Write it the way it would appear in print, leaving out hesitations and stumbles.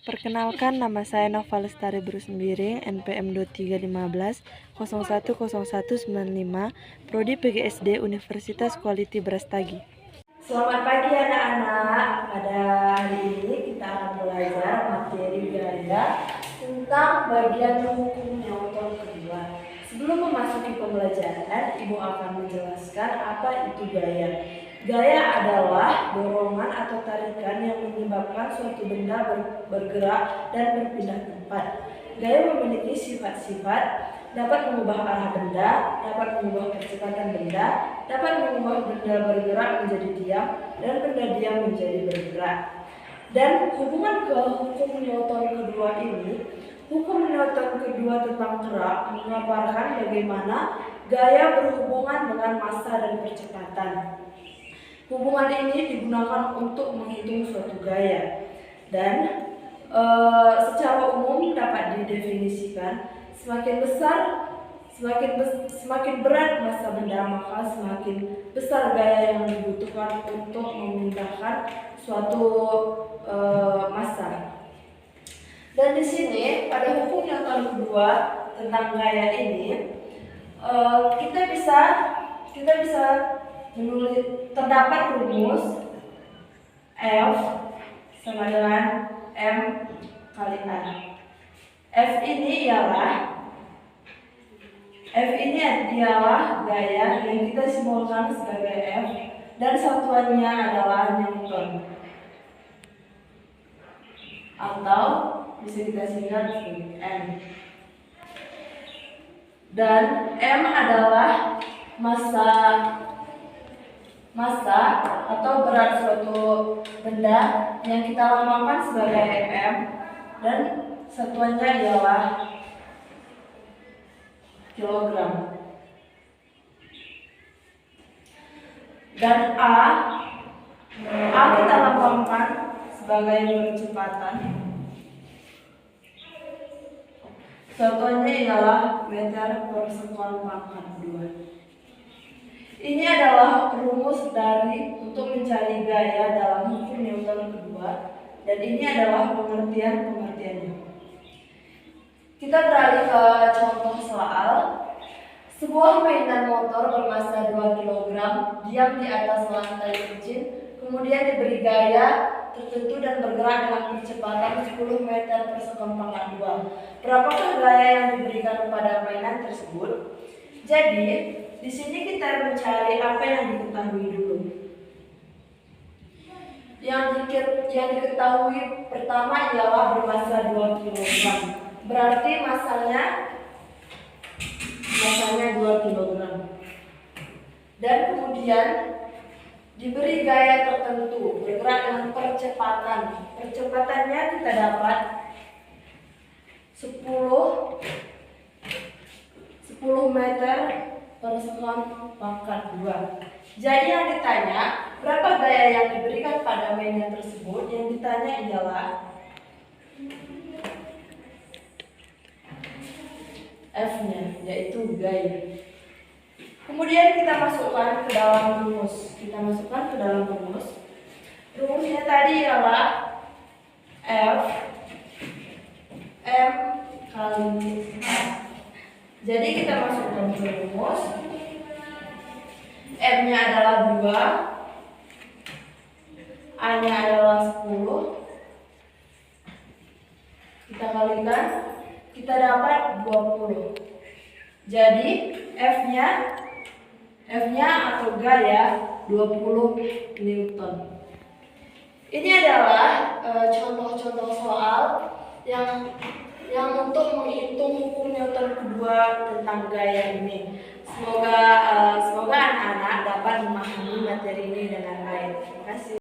Perkenalkan, nama saya Nova Lestari Brusmbiring, NPM 2315 010195, Prodi PGSD Universitas Quality Brastagi. Selamat pagi anak-anak. Pada hari ini kita akan belajar materi gaya tentang bagian hukum Newton kedua. Sebelum memasuki pembelajaran, Ibu akan menjelaskan apa itu gaya. Gaya adalah dorongan atau tarikan yang menyebabkan suatu benda bergerak dan berpindah tempat. Gaya memiliki sifat-sifat, dapat mengubah arah benda, dapat mengubah kecepatan benda, dapat mengubah benda bergerak menjadi diam, dan benda diam menjadi bergerak. Dan hubungan ke hukum Newton kedua ini, hukum Newton kedua tentang gerak mengabarkan bagaimana gaya berhubungan dengan massa dan percepatan. Hubungan ini digunakan untuk menghitung suatu gaya dan secara umum dapat didefinisikan semakin berat massa benda, maka semakin besar gaya yang dibutuhkan untuk memindahkan suatu massa. Dan di sini pada hukum Newton kedua tentang gaya ini kita bisa menulis, terdapat rumus F sama dengan M kali A. F ini adalah gaya yang kita simbolkan sebagai F dan satuannya adalah Newton, atau bisa kita singkat sebagai M. Dan M adalah massa atau berat suatu benda yang kita lambangkan sebagai M, dan satuannya ialah kilogram. Dan A kita lambangkan sebagai percepatan, satuannya ialah meter per sekon pangkat 2. Ini adalah rumus untuk mencari gaya dalam hukum Newton kedua, dan ini adalah pengertiannya. Kita beralih ke contoh soal. Sebuah mainan motor bermassa 2 kg diam di atas lantai licin, kemudian diberi gaya tertentu dan bergerak dengan kecepatan 10 meter per sekon pangkat 2. Berapakah gaya yang diberikan kepada mainan tersebut? Jadi, di sini kita mencari apa yang diketahui dulu. Yang diketahui pertama ialah bermassa 2 kg. Berarti massanya 2 kg. Dan kemudian diberi gaya tertentu, bergerak dengan percepatan. Percepatannya kita dapat 10 meter per sekon pangkat 2. Jadi yang ditanya, berapa gaya yang diberikan pada mainan tersebut? Yang ditanya ialah F-nya, yaitu gaya. Kemudian kita masukkan ke dalam rumus. Rumusnya tadi ialah F M kali A. Jadi kita masukkan ke rumus. M-nya adalah 2, A-nya adalah 10. Kita kalikan, kita dapat 20. Jadi F-nya atau gaya 20 Newton. Ini adalah contoh-contoh soal yang untuk menghitung hukum Newton kedua tentang gaya ini. Semoga anak-anak dapat memahami materi ini dengan baik. Terima kasih.